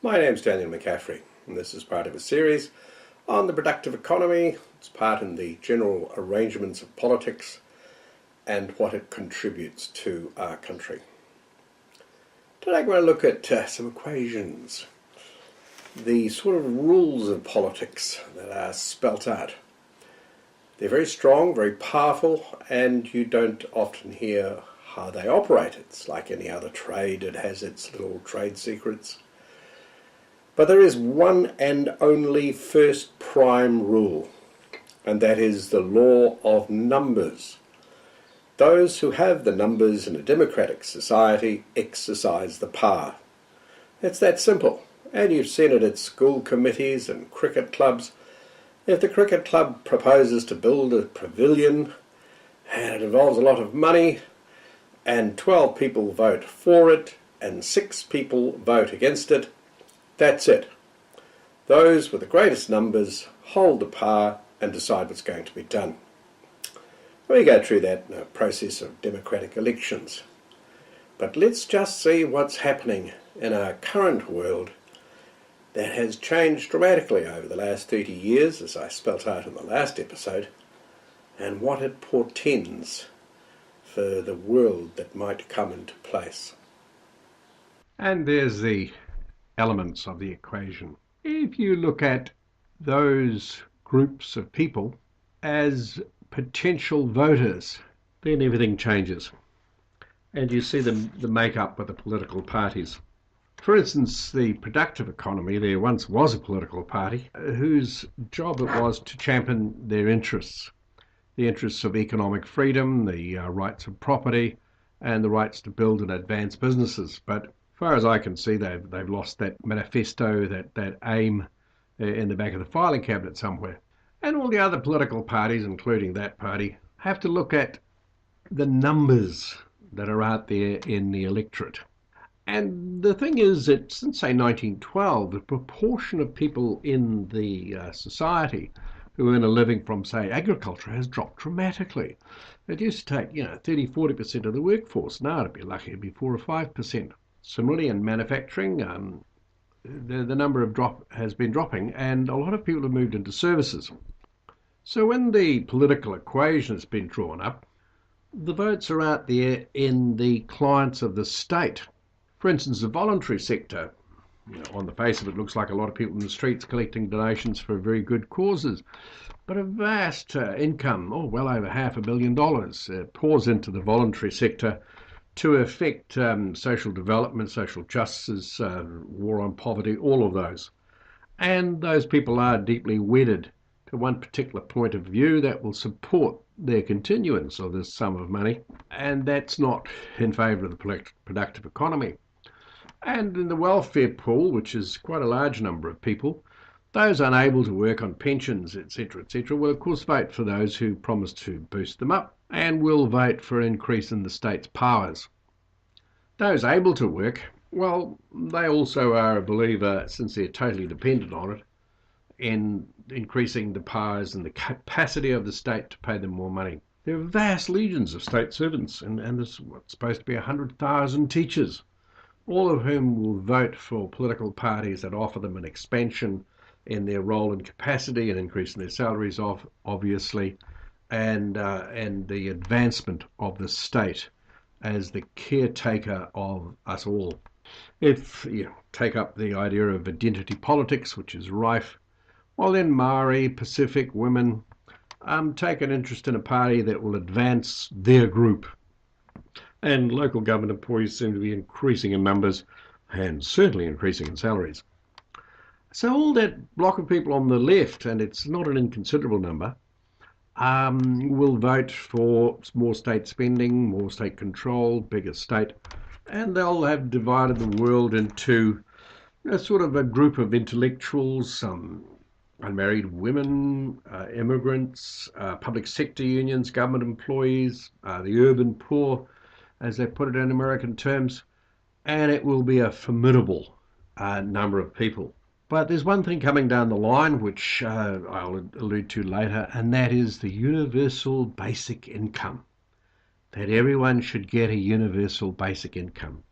My name's Daniel McCaffrey, and this is part of a series on the productive economy. It's part in the general arrangements of politics and what it contributes to our country. Today I'm going to look at some equations, the sort of rules of politics that are spelt out. They're very strong, very powerful, and you don't often hear how they operate. It's like any other trade, it has its little trade secrets. But there is one and only first prime rule, and that is the law of numbers. Those who have the numbers in a democratic society exercise the power. It's that simple, and you've seen it at school committees and cricket clubs. If the cricket club proposes to build a pavilion, and it involves a lot of money, and 12 people vote for it, and 6 people vote against it, that's it. Those with the greatest numbers hold the power and decide what's going to be done. We go through that process of democratic elections. But let's just see what's happening in our current world that has changed dramatically over the last 30 years, as I spelt out in the last episode, and what it portends for the world that might come into place. And there's the elements of the equation. If you look at those groups of people as potential voters, then everything changes. And you see the makeup of the political parties. For instance, the productive economy, there once was a political party whose job it was to champion their interests. The interests of economic freedom, the rights of property, and the rights to build and advance businesses. But as far as I can see, they've lost that manifesto, that aim in the back of the filing cabinet somewhere. And all the other political parties, including that party, have to look at the numbers that are out there in the electorate. And the thing is that since, say, 1912, the proportion of people in the society who earn a living from, say, agriculture has dropped dramatically. It used to take, 30-40% of the workforce. Now it'd be lucky, it'd be 4 or 5%. Similarly, in manufacturing, the number of has been dropping, and a lot of people have moved into services. So when the political equation has been drawn up, the votes are out there in the clients of the state. For instance, the voluntary sector, on the face of it, looks like a lot of people in the streets collecting donations for very good causes. But a vast income, well over $500 million, pours into the voluntary sector to affect social development, social justice, war on poverty, all of those. And those people are deeply wedded to one particular point of view that will support their continuance of this sum of money, and that's not in favour of the productive economy. And in the welfare pool, which is quite a large number of people, those unable to work on pensions, etc., will of course vote for those who promise to boost them up, and will vote for an increase in the state's powers. Those able to work, they also are a believer, since they're totally dependent on it, in increasing the powers and the capacity of the state to pay them more money. There are vast legions of state servants, and there's what's supposed to be 100,000 teachers, all of whom will vote for political parties that offer them an expansion in their role and capacity, an increase in their salaries, obviously, and the advancement of the state as the caretaker of us all. If you take up the idea of identity politics, which is rife, then Maori, Pacific women take an interest in a party that will advance their group. And local government employees seem to be increasing in numbers and certainly increasing in salaries. So all that block of people on the left, and it's not an inconsiderable number, will vote for more state spending, more state control, bigger state, and they'll have divided the world into sort of a group of intellectuals, unmarried women, immigrants, public sector unions, government employees, the urban poor, as they put it in American terms, and it will be a formidable number of people. But there's one thing coming down the line, which I'll allude to later, and that is the universal basic income. That everyone should get a universal basic income.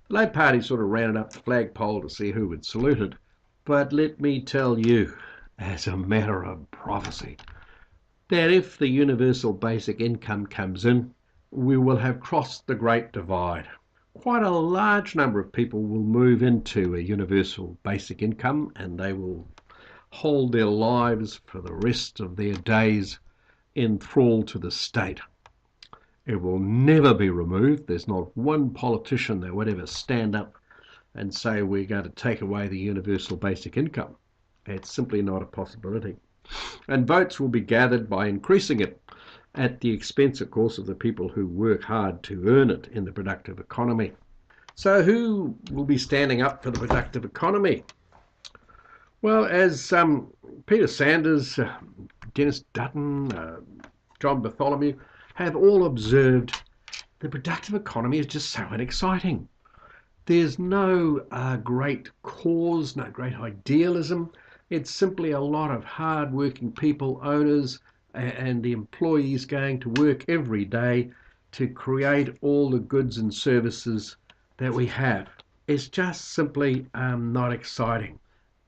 The Labour Party sort of ran it up the flagpole to see who would salute it. But let me tell you, as a matter of prophecy, that if the universal basic income comes in, we will have crossed the great divide. Quite a large number of people will move into a universal basic income, and they will hold their lives for the rest of their days in thrall to the state. It will never be removed. There's not one politician that would ever stand up and say we're going to take away the universal basic income. It's simply not a possibility. And votes will be gathered by increasing it at the expense, of course, of the people who work hard to earn it in the productive economy. So who will be standing up for the productive economy? Well, as Peter Sanders, Dennis Dutton, John Bartholomew have all observed, the productive economy is just so unexciting. There's no great cause, no great idealism. It's simply a lot of hard-working people, owners, and the employees going to work every day to create all the goods and services that we have. It's just simply not exciting.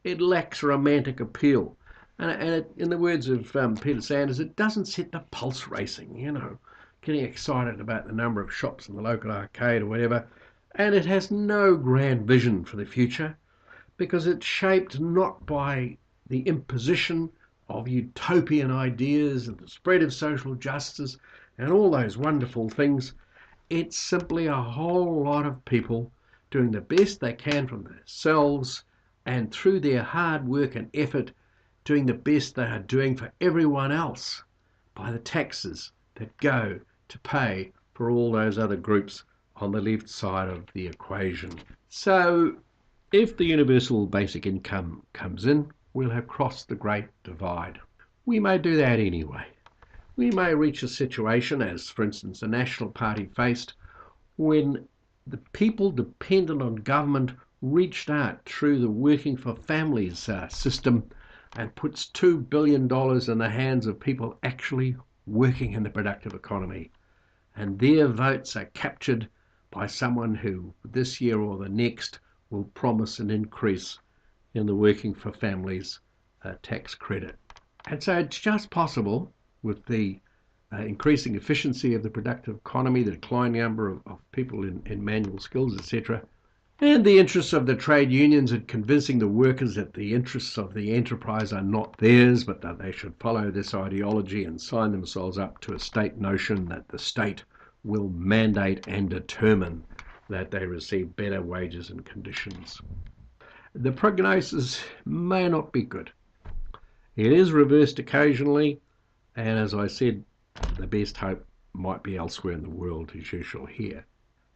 It lacks romantic appeal. And in the words of Peter Sanders, it doesn't set the pulse racing, getting excited about the number of shops in the local arcade or whatever. And it has no grand vision for the future because it's shaped not by the imposition of utopian ideas and the spread of social justice and all those wonderful things. It's simply a whole lot of people doing the best they can from themselves and through their hard work and effort doing the best they are doing for everyone else by the taxes that go to pay for all those other groups on the left side of the equation. So if the universal basic income comes in, we'll have crossed the great divide. We may do that anyway. We may reach a situation, as for instance the National Party faced, when the people dependent on government reached out through the Working for Families system and puts $2 billion in the hands of people actually working in the productive economy. And their votes are captured by someone who this year or the next will promise an increase in the Working for Families tax credit. And so it's just possible with the increasing efficiency of the productive economy, the declining number of people in manual skills, etc., and the interests of the trade unions in convincing the workers that the interests of the enterprise are not theirs, but that they should follow this ideology and sign themselves up to a state notion that the state will mandate and determine that they receive better wages and conditions. The prognosis may not be good. It is reversed occasionally, and as I said, the best hope might be elsewhere in the world, as you shall hear.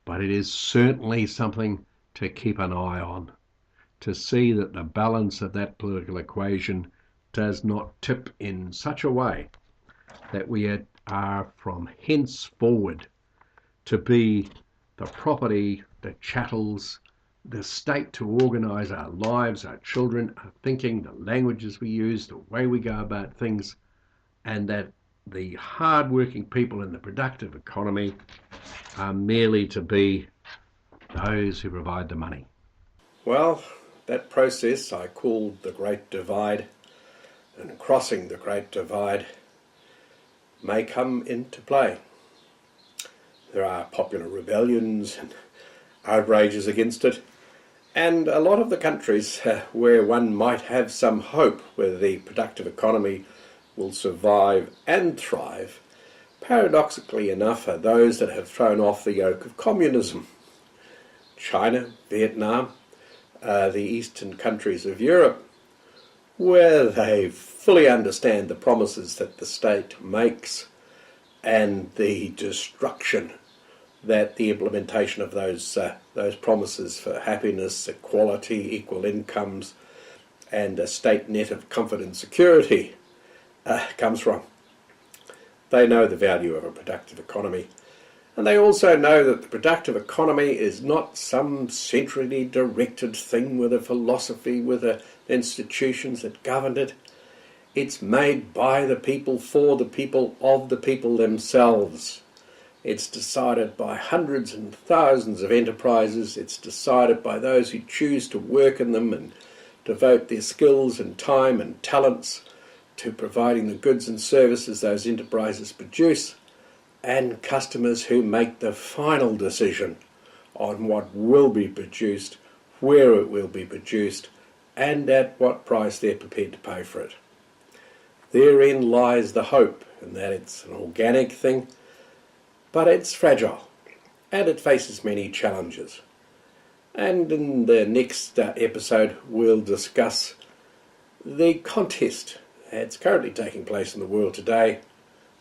But it is certainly something to keep an eye on, to see that the balance of that political equation does not tip in such a way that we are from henceforward to be the property, the chattels, the state to organise our lives, our children, our thinking, the languages we use, the way we go about things, and that the hard-working people in the productive economy are merely to be those who provide the money. Well, that process I called the Great Divide, and crossing the Great Divide may come into play. There are popular rebellions and outrages against it, and a lot of the countries where one might have some hope where the productive economy will survive and thrive, paradoxically enough, are those that have thrown off the yoke of communism. China, Vietnam, the eastern countries of Europe, where they fully understand the promises that the state makes and the destruction that the implementation of those promises for happiness, equality, equal incomes, and a state net of comfort and security comes from. They know the value of a productive economy. And they also know that the productive economy is not some centrally directed thing with a philosophy, with institutions that govern it. It's made by the people, for the people, of the people themselves. It's decided by hundreds and thousands of enterprises. It's decided by those who choose to work in them and devote their skills and time and talents to providing the goods and services those enterprises produce, and customers who make the final decision on what will be produced, where it will be produced, and at what price they're prepared to pay for it. Therein lies the hope, in that it's an organic thing, but it's fragile, and it faces many challenges. And in the next episode, we'll discuss the contest that's currently taking place in the world today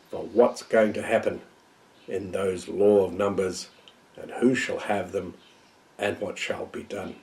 for what's going to happen in those law of numbers, and who shall have them, and what shall be done.